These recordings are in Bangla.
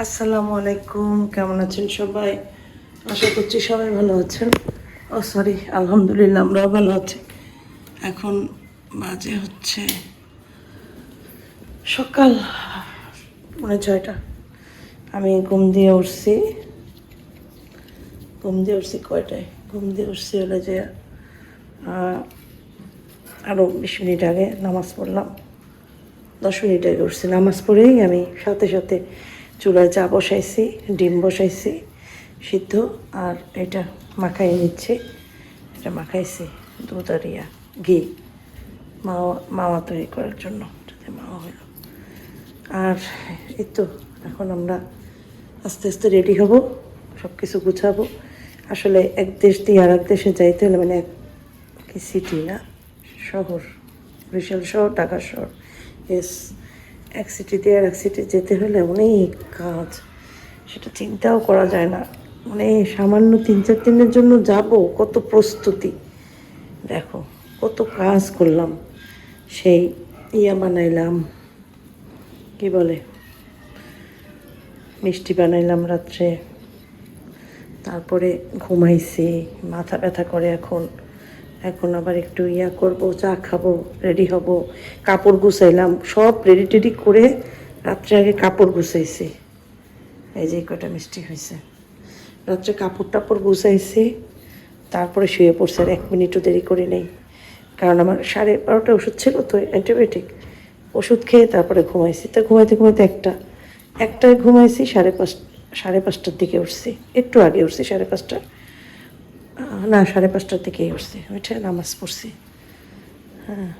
আসসালামু আলাইকুম, কেমন আছেন সবাই? আশা করছি সবাই ভালো আছেন। ও সরি, আলহামদুলিল্লাহ আমরাও ভালো আছি। এখন বাজে হচ্ছে সকাল 6:30। আমি ঘুম দিয়ে উঠছি কয়টায়? ঘুম দিয়ে উঠছি হলে যে আরও 20 মিনিট আগে নামাজ পড়লাম। 10 মিনিট আগে উঠছি, নামাজ পড়েই আমি সাথে সাথে চুলায় চা বসাইছি, ডিম বসাইছি সিদ্ধ, আর এটা মাখাই নিচ্ছি। এটা মাখাইছি দুধ আর ঘি, মাওয়া তৈরি করার জন্য, যাতে মাওয়া হইল। আর এই তো এখন আমরা আস্তে আস্তে রেডি হব, সব কিছু গুছাবো। আসলে এক দেশ দিয়ে আর এক দেশে যাইতে হলে মানে কি সিটি না শহর, বরিশাল শহর, ঢাকা শহর, এস এক সিটি দিয়ে আর এক সিটি যেতে হলে অনেক কাজ, সেটা চিন্তাও করা যায় না। মানে সামান্য 3-4 দিনের জন্য যাব, কত প্রস্তুতি দেখো, কত কাজ করলাম। সেই বানাইলাম, কি বলে, মিষ্টি বানাইলাম রাত্রে, তারপরে ঘুমাইছি, মাথা ব্যথা করে এখন আবার একটু করব, চা খাবো, রেডি হব, কাপড় গুছাইলাম, সব রেডি টেডি করে রাত্রে আগে কাপড় গুছাইছি। এই যে কটা মিষ্টি হয়েছে, রাত্রে কাপড় টাপড় গুছাইছি, তারপরে শুয়ে পড়ছে। আর 1 মিনিটও দেরি করে নেই, কারণ আমার 12:30 ওষুধ ছিল তো, অ্যান্টিবায়োটিক ওষুধ খেয়ে তারপরে ঘুমাইছি। তো ঘুমাইতে ঘুমাইতে একটায় ঘুমাইছি, 5:30টার দিকে উঠছি, একটু আগে উঠছি, 5:30 না 5:30টার দিকেই উঠছি, ওইটা নামাজ পড়ছি। হ্যাঁ,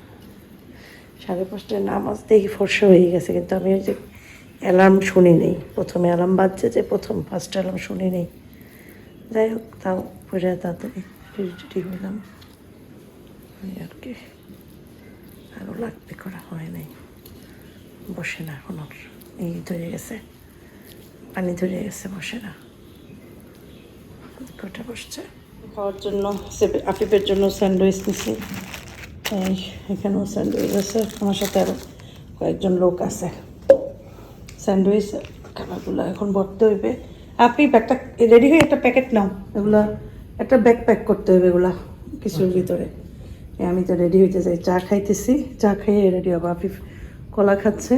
5:30টায় নামাজ দেখি ফর্সা হয়ে গেছে, কিন্তু আমি ওই যে অ্যালার্ম শুনি নেই, প্রথমে অ্যালার্ম বাজছে যে ফার্স্ট অ্যালার্ম শুনি নেই। যাই হোক, তাও পড়ে তাড়াতাড়ি রেডি হইলাম আর কি। আরও লাগবে, করা হয় নাই, বসে না এখন, এই ধরে গেছে, পানি ধরে গেছে, বসে না, কটা বসছে। খাওয়ার জন্য আফিফের জন্য স্যান্ডউইচ নিছি, এখানেও স্যান্ডউইচ আছে, আমার সাথে আরও কয়েকজন লোক আছে। স্যান্ডউইচ খাবারগুলো এখন ভরতে হইবে। আফিফ একটা রেডি হয়ে একটা প্যাকেট নাও, এগুলা একটা ব্যাগ প্যাক করতে হবে এগুলা কিছুর ভিতরে। আমি তো রেডি হইতে যাই, চা খাইতেছি, চা খাইয়ে রেডি হবো। আফিফ কলা খাচ্ছে।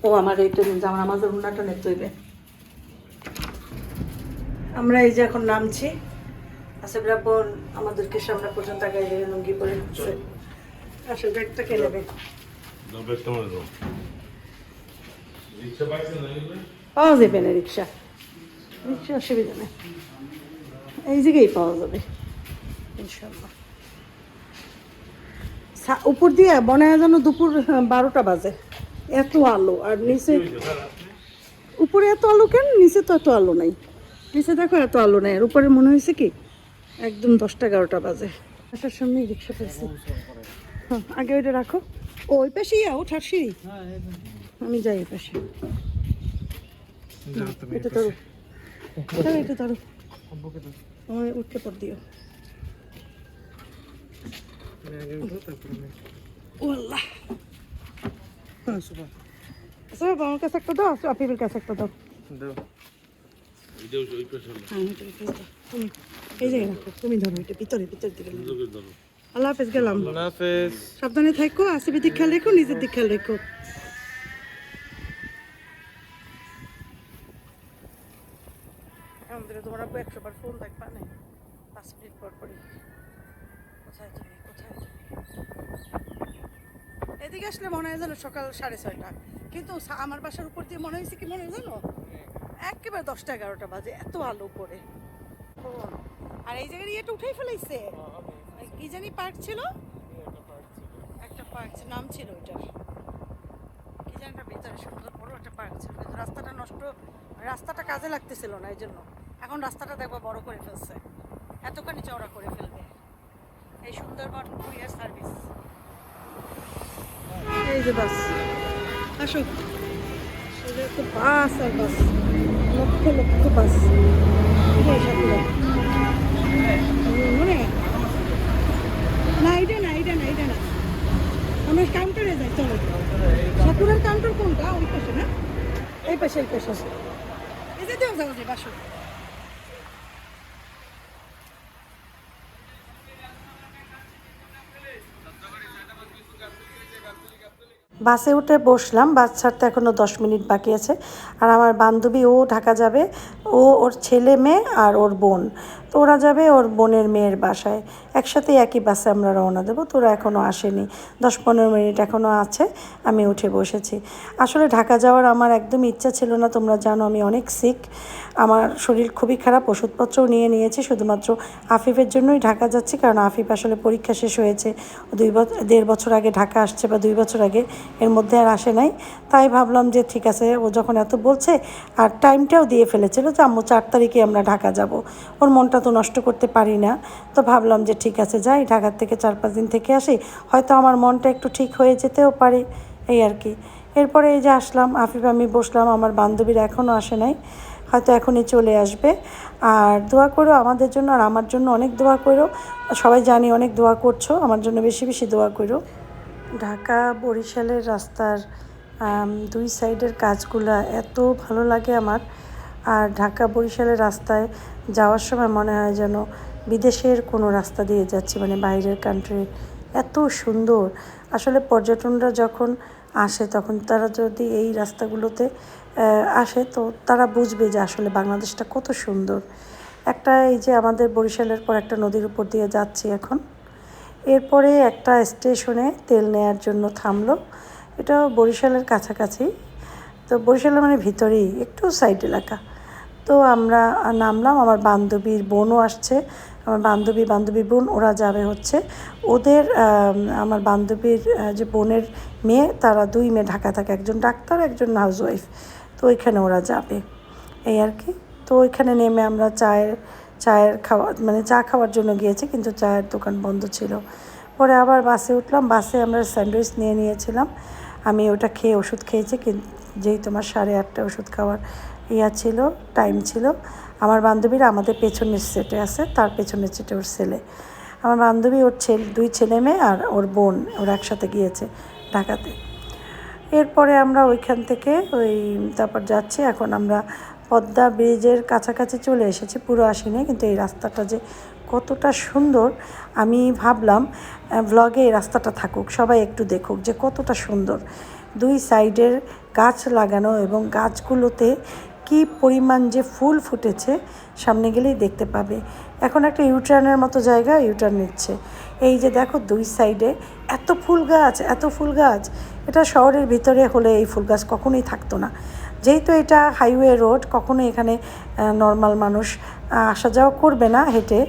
ও আমার এইটা আমার আমাদের উন্নাটা নিতে হইবে। আমরা এই যে এখন নামছি, আসলে বোন আমাদেরকে সামনে পর্যন্ত আগে লুঙ্গি পরে আসলে ব্যাগটা কে নেবে? পাওয়া যাবে না রিক্সা, অসুবিধা নেই, এই জায়গায় পাওয়া যাবে ইনশাল্লাহ। উপর দিয়ে বনায় যেন দুপুর 12টা বাজে, এত আলো, আর নিচে উপরে এত আলো কেন, নিচে তো এত আলো নাই। নিচে দেখো এত আলো নাই, আর উপরে মনে হয়েছে কি একদম 10টা-11টা বাজে। আসার সামনেই রিক্সা পেয়েছি। হ্যাঁ, আগে ওইটা রাখো। ও ওই পাশে ওঠার সিঁড়ি, আমি যাই ওই পাশে। এটা ধরো, এটা ধরো, আমার উঠতে পর দিও। ও আল্লাহ, আচ্ছা বাবা, আমার কাছে একটা দাও, আফিফের কাছে একটা দাও। তুমি এই জায়গায় রাখো, তুমি ধরো, এটা ভিতরে দিকে। আল্লাহ হাফেজ, গেলাম। সাবধানে থাকো, আসিফের দিক খেয়াল রেখো, নিজের দিক খেয়াল রেখো। তোমার 100 বার ফোন দেখবা না, 5 মিনিট পর পরই। কোথায় তুমি? এদিকে আসলে মনে হয় জানো সকাল 6:30, কিন্তু আমার বাসার উপর দিয়ে মনে হয়েছে কি, মনে হয় জানো একেবারে 10টা-11টা বাজে, এত আলো করে। আর এই জায়গায় এটা উঠেই ফেলাইছে, কি জানি পার্ক ছিল, একটা পার্ক নাম ছিল ওইটার, কি জানি একটা ভিতরে সুন্দর বড় একটা পার্ক ছিল, কিন্তু রাস্তাটা কাজে লাগতেছিল না, এই জন্য এখন রাস্তাটা দেখবো বড় করে ফেলছে, এতখানি চওড়া করে ফেলবে এই সুন্দরবন কুরিয়ার সার্ভিস। এই যে বাস, আসো, তো বাস আর বাস, লক্ষ লক্ষ বাস। মনে না, এটা না, আমরা কাউন্টারে যাই, চলো। সাকুরার কাউন্টার কোনটা? ওই পাশে না? এই পাশে, এই পাশে। এই যে দেও যাও যে বাসো। বাসে উঠে বসলাম, বাস ছাড়তে এখনও 10 মিনিট বাকি আছে। আর আমার বান্ধবী, ও ঢাকা যাবে, ওর ছেলে মেয়ে আর ওর বোন, তো ওরা যাবে ওর বোনের মেয়ের বাসায়। একসাথে একই বাসে আমরা রওনা দেবো। তো ওরা এখনও আসেনি, 10-15 মিনিট এখনও আছে। আমি উঠে বসেছি। আসলে ঢাকা যাওয়ার আমার একদম ইচ্ছা ছিল না, তোমরা জানো আমি অনেক সিক, আমার শরীর খুবই খারাপ, ওষুধপত্রও নিয়ে নিয়েছি। শুধুমাত্র আফিফের জন্যই ঢাকা যাচ্ছি, কারণ আফিফ আসলে পরীক্ষা শেষ হয়েছে, 1.5 বছর আগে ঢাকা আসছে, বা 2 বছর আগে, এর মধ্যে আর আসে নাই। তাই ভাবলাম যে ঠিক আছে, ও যখন এত বলছে, আর টাইমটাও দিয়ে ফেলেছিল যে আম্মু 4 তারিখে আমরা ঢাকা যাব, ওর মনটা তো নষ্ট করতে পারি না। তো ভাবলাম যে ঠিক আছে যাই, ঢাকার থেকে 4-5 দিন থেকে আসি, হয়তো আমার মনটা একটু ঠিক হয়ে যেতেও পারে, এই আর কি। এরপরে এই যে আসলাম, আফিফ আমি বসলাম, আমার বান্ধবীরা এখনও আসে নাই, হয়তো এখনই চলে আসবে। আর দোয়া করো আমাদের জন্য, আর আমার জন্য অনেক দোয়া করো, সবাই জানি অনেক দোয়া করছো, আমার জন্য বেশি বেশি দোয়া করো। ঢাকা বরিশালের রাস্তার 2 সাইডের কাজগুলো এত ভালো লাগে আমার। আর ঢাকা বরিশালের রাস্তায় যাওয়ার সময় মনে হয় যেন বিদেশের কোনো রাস্তা দিয়ে যাচ্ছি, মানে বাইরের কান্ট্রি, এত সুন্দর। আসলে পর্যটনরা যখন আসে, তখন তারা যদি এই রাস্তাগুলোতে আসে, তো তারা বুঝবে যে আসলে বাংলাদেশটা কত সুন্দর। একটা এই যে আমাদের বরিশালের পর একটা নদীর উপর দিয়ে যাচ্ছি এখন। এরপরে একটা স্টেশনে তেল নেয়ার জন্য থামলো, এটা বরিশালের কাছাকাছি, তো বরিশালের মানে ভিতরেই, একটু সাইড এলাকা। তো আমরা নামলাম, আমার বান্ধবীর বোনও আসছে, আমার বান্ধবী বোন, ওরা যাবে হচ্ছে ওদের, আমার বান্ধবীর যে বোনের মেয়ে, তারা 2 মেয়ে ঢাকা থাকে, একজন ডাক্তার, একজন হাউসওয়াইফ। তো ওইখানে ওরা যাবে, এই আর কি। তো ওইখানে নেমে আমরা চায়ের খাওয়া, মানে চা খাওয়ার জন্য গিয়েছি, কিন্তু চায়ের দোকান বন্ধ ছিল। পরে আবার বাসে উঠলাম, বাসে আমরা স্যান্ডউইচ নিয়ে নিয়েছিলাম, আমি ওটা খেয়ে ওষুধ খেয়েছি, কিন্তু যেই তোমার 8:30 ওষুধ খাওয়ার ছিল, টাইম ছিল। আমার বান্ধবীরা আমাদের পেছনের সিটে আছে, তার পেছনের সিটে ওর ছেলে। আমার বান্ধবী, ওর 2 ছেলে মেয়ে আর ওর বোন, ওরা একসাথে গিয়েছে ঢাকাতে। এরপরে আমরা ওইখান থেকে তারপর যাচ্ছি। এখন আমরা পদ্মা ব্রিজের কাছাকাছি চলে এসেছি, পুরো আসিনি, কিন্তু এই রাস্তাটা যে কতটা সুন্দর, আমি ভাবলাম ভ্লগে এই রাস্তাটা থাকুক, সবাই একটু দেখুক যে কতটা সুন্দর। 2 সাইডের গাছ লাগানো, এবং গাছগুলোতে কি পরিমাণ যে ফুল ফুটেছে, সামনে গেলেই দেখতে পাবে। এখন একটা ইউটার্নের মতো জায়গা, ইউটার্ন নিচ্ছে। এই যে দেখো 2 সাইডে এত ফুল গাছ, এটা শহরের ভিতরে হলে এই ফুল গাছ কখনোই থাকতো না। যেহেতু এটা হাইওয়ে রোড, কখনোই এখানে নর্মাল মানুষ আসা যাওয়া করবে না হেঁটে,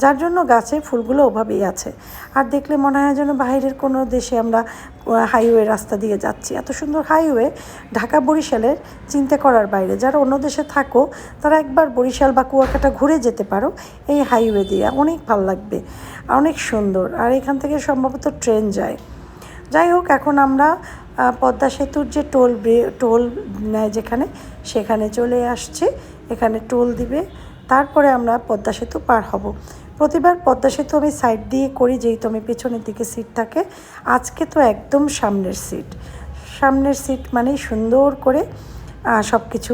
যার জন্য গাছে ফুলগুলো ওভাবেই আছে। আর দেখলে মনে হয় যেন বাইরের কোনো দেশে আমরা হাইওয়ে রাস্তা দিয়ে যাচ্ছি। এত সুন্দর হাইওয়ে, ঢাকা বরিশালের চিন্তা করার বাইরে। যারা অন্য দেশে থাকো, তারা একবার বরিশাল বা কুয়াকাটা ঘুরে যেতে পারো এই হাইওয়ে দিয়ে, অনেক ভালো লাগবে, অনেক সুন্দর। আর এখান থেকে সম্ভবত ট্রেন যায়। যাই হোক, এখন আমরা পদ্মা সেতুর যে টোল নেয় যেখানে, সেখানে চলে আসছি। এখানে টোল দিবে, তারপরে আমরা পদ্মা সেতু পার হব। প্রতিবার পদ্মা সেতু আমি সাইড দিয়ে করি, যেহেতু আমি পেছনের দিকে সিট থাকে। আজকে তো একদম সামনের সিট মানেই সুন্দর করে সব কিছু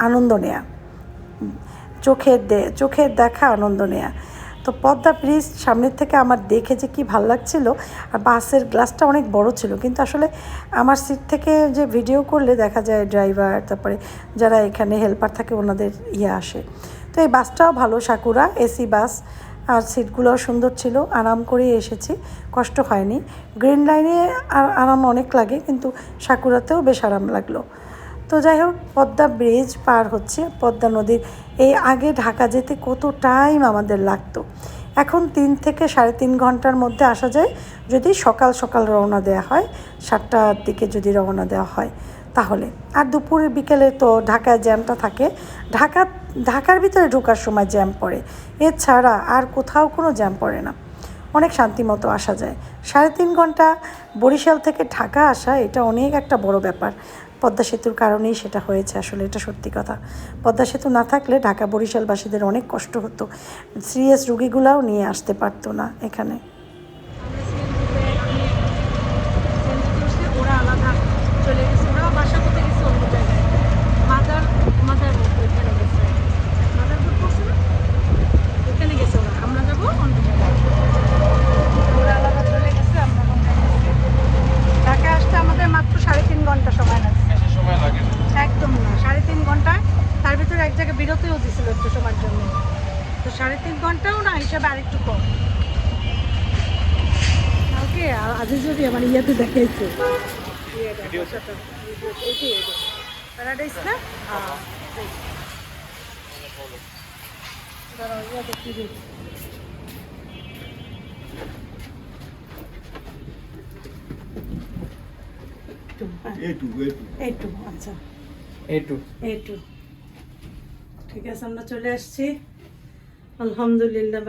আনন্দ নেয়া, চোখের দেখা আনন্দ নেয়া। তো পদ্মা ব্রিজ সামনের থেকে আমার দেখে যে কি ভালো লাগছিল। আর বাসের গ্লাসটা অনেক বড় ছিল, কিন্তু আসলে আমার সিট থেকে যে ভিডিও করলে দেখা যায় ড্রাইভার, তারপরে যারা এখানে হেল্পার থাকে, ওনাদের আসে। তো এই বাসটাও ভালো, সাকুরা এসি বাস, আর সিটগুলোও সুন্দর ছিল, আরাম করে এসেছি, কষ্ট হয়নি। গ্রিন লাইনে আরাম অনেক লাগে, কিন্তু সাকুরাতেও বেশ আরাম লাগলো। তো যাই হোক, পদ্মা ব্রিজ পার হচ্ছে, পদ্মা নদীর। এই আগে ঢাকা যেতে কত টাইম আমাদের লাগতো, এখন 3 থেকে 3.5 ঘন্টার মধ্যে আসা যায়, যদি সকাল রওনা দেওয়া হয়, 7টার দিকে যদি রওনা দেওয়া হয় তাহলে। আর দুপুরে বিকেলে তো ঢাকায় জ্যামটা থাকে, ঢাকার ভিতরে ঢোকার সময় জ্যাম পড়ে, এছাড়া আর কোথাও কোনো জ্যাম পড়ে না, অনেক শান্তিমতো আসা যায়। 3.5 ঘন্টা বরিশাল থেকে ঢাকা আসা, এটা অনেক একটা বড় ব্যাপার। পদ্মা সেতুর কারণেই সেটা হয়েছে, আসলে এটা সত্যি কথা। পদ্মা সেতু না থাকলে ঢাকা বরিশালবাসীদের অনেক কষ্ট হতো, সিরিয়াস রুগীগুলাও নিয়ে আসতে পারতো না এখানে। হবে আরেকটু কম। ওকে আজকে যদি আমার ইয়াতে দেখাইছে প্যারাডাইস না ইয়াতে কি দেখি A2 আচ্ছা A2 ঠিক আছে আমরা চলে আসছি আলহামদুলিল্লাহ।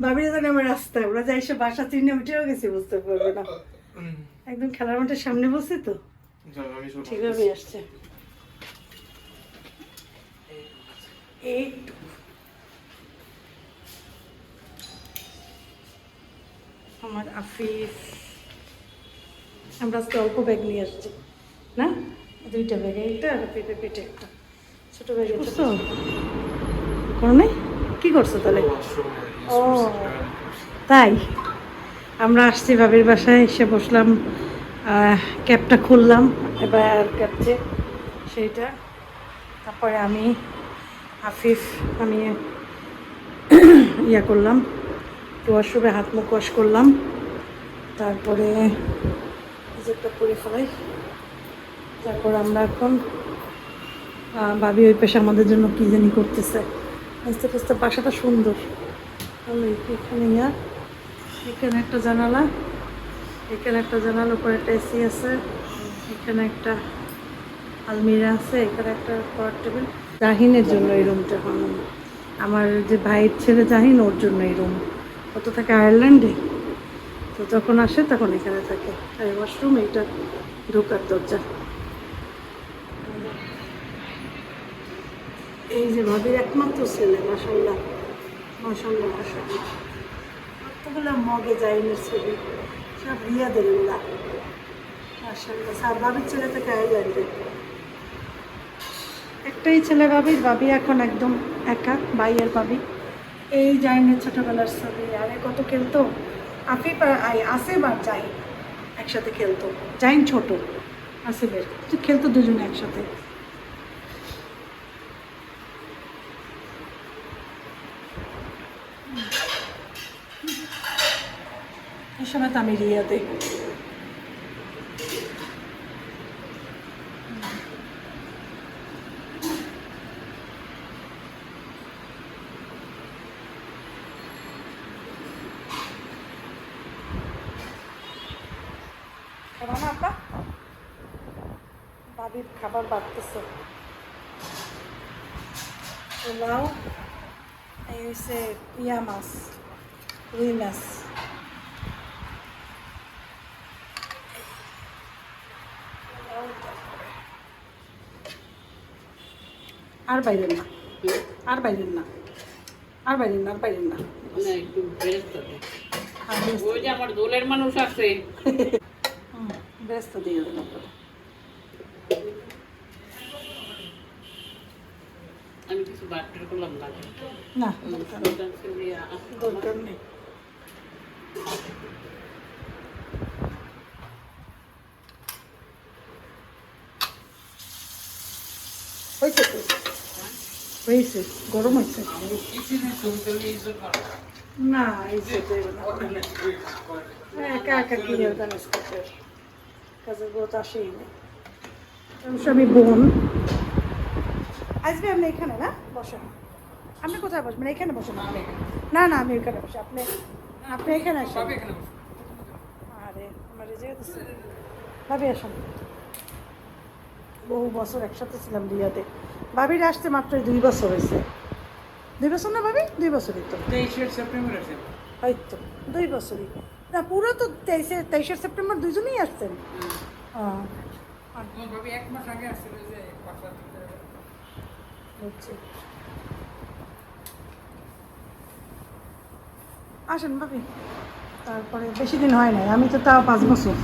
ভাবিরা জানে আমার রাস্তা, ওরা যাই এসে বাসা চিনে উঠেও গেছি, বুঝতে পারবে না, একদম খেলার মাঠের সামনে বসে তো ঠিকভাবে আসছে। A2 আমার আফিস, আমরা আজকে অল্প ব্যাগ নিয়ে আসছি না, দুইটা ব্যাগ, একটা আর পেটে একটা ছোট ব্যাগ। করছো করো নাই? কি করছো তাহলে? ও তাই আমরা আসছি ভাবির বাসায়, এসে বসলাম, ক্যাবটা খুললাম, এবার ক্যাবছে সেইটা, তারপরে আমি আফিফ আমি ইয়া করলাম, ওয়াশরুমে হাত মুখ ওয়াশ করলাম, তারপরে নিজেরটা করে ফেলাই। তারপর আমরা এখন ভাবি ওই পেশা আমাদের জন্য কী জানি করতেছে। আস্তে আস্তে বাসাটা সুন্দর, এখানে ইয়া, এখানে একটা জানালা, এখানে একটা জানালা, উপরে একটা এসি আছে, এখানে একটা আলমিরা আছে, এখানে একটা পড়ার টেবিল। জাহিনের জন্য এই রুমটা, আমার যে ভাইয়ের ছেলে জাহিন, ওর জন্য এই রুম। ও তো থাকে আয়ারল্যান্ডে, তো যখন আসে তখন এখানে থাকে। আর ওয়াশরুম এইটা ঢোকার দরজা। এই যে ভাবির একমাত্র ছেলে, মাশাআল্লাহ মাশাআল্লাহ মাশাআল্লাহ, কতগুলো মগে জাহিনের ছবি, সব রিয়াদের গুলা, মাশাআল্লাহ। স্যার ভাবির ছেলে থেকে আয়ারল্যান্ডে, একটাই ছেলে ভাবির, ভাবি এখন একদম একা, ভাই আর ভাবি। এই জাহিনের ছোটোবেলার ছবি, আরে কত খেলতো আফিফ আসিফ আর জাহিন একসাথে খেলতো। জাহিন ছোট, আসিফের খেলতো দুজনে একসাথে। এই সময় তো আমি রিয়াতে, ভাবির খাবার বাড়তেছে, পোলাও, এই হচ্ছে ইয়া মাছ, রুই মাছ, আর বাইরেন না, আর বাইরেন না, আর বাইরেন না, আর বাইরেন না, আমার দোলের মানুষ আছে, ব্যস্ত দিয়ে দেন। আমি কিছু বাটার করলাম না, দরকার নেই। হয়েছে তো, হয়েছে, গরম হয়েছে না, এই যে একা একা কি ম্যানেজ করতে, কাজের বোধ আসেই না। আমি বোন আসবে, আপনি এখানে না বসেন, আপনি কোথায় বসবেন? এখানে বসেন আপনি, না না আমি এখানে বসে, আপনি আপনি এখানে আসেন। আরে আমার এই জায়গাতে ভাবি আসেন, বহু বছর একসাথে ছিলাম রিয়াতে, ভাবির আসতে মাত্র 2 বছর হয়েছে। 2 বছর না ভাবি? 2 বছরই তো, 23 সেপ্টেম্বর আছে, হয়তো 2 বছরই না, পুরো তো 23 সেপ্টেম্বর দুজনেই আসছেন। হ্যাঁ ভাবি 1 মাস আগে আসছিল যে বুঝছি। আসেন ভাবি, তারপরে বেশি দিন হয় নাই, আমি তো তাও 5 বছর,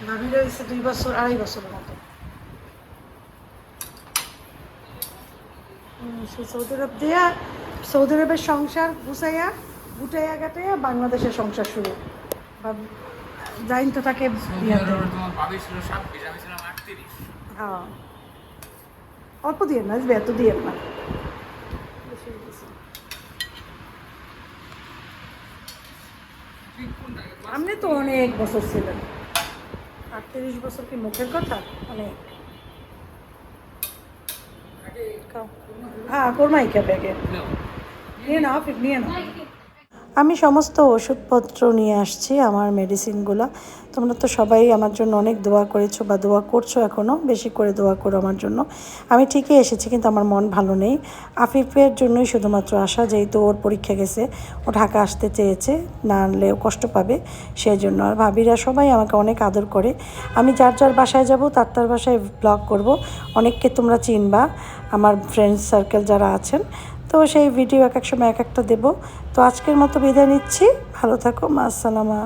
ভাবির হয়েছে 2 বছর 2.5 বছরের মতো। সৌদি আরব দেয়া, সৌদি আরবের সংসার গুটাইয়া গাটাইয়া বাংলাদেশের সংসার শুরু। জাইন তো তাকে হ্যাঁ, অল্প দিয়ে না, এত দিয়ে না। আপনি তো অনেক বছর ছিলেন, 38 বছর কি মুখের কথা? অনেক। হ্যাঁ, কোরমাই খাবে আগে। নিয়ে নাও, নিয়ে নাও। আমি সমস্ত ওষুধপত্র নিয়ে আসছি, আমার মেডিসিনগুলো। তোমরা তো সবাই আমার জন্য অনেক দোয়া করেছো বা দোয়া করছো, এখনও বেশি করে দোয়া করো আমার জন্য। আমি ঠিকই এসেছি, কিন্তু আমার মন ভালো নেই। আফিফের জন্যই শুধুমাত্র আসা, যেহেতু ওর পরীক্ষা গেছে, ও ঢাকা আসতে চেয়েছে, না আনলে ও কষ্ট পাবে, সেই জন্য। আর ভাবিরা সবাই আমাকে অনেক আদর করে। আমি যার যার বাসায় যাব তার তার বাসায় ব্লগ করব। অনেককে তোমরা চিনবা, আমার ফ্রেন্ডস সার্কেল যারা আছেন, তো সেই ভিডিও এক এক সময় এক একটা দেবো। তো আজকের মতো বিদায় নিচ্ছি, ভালো থাকো, মা আসসালামা।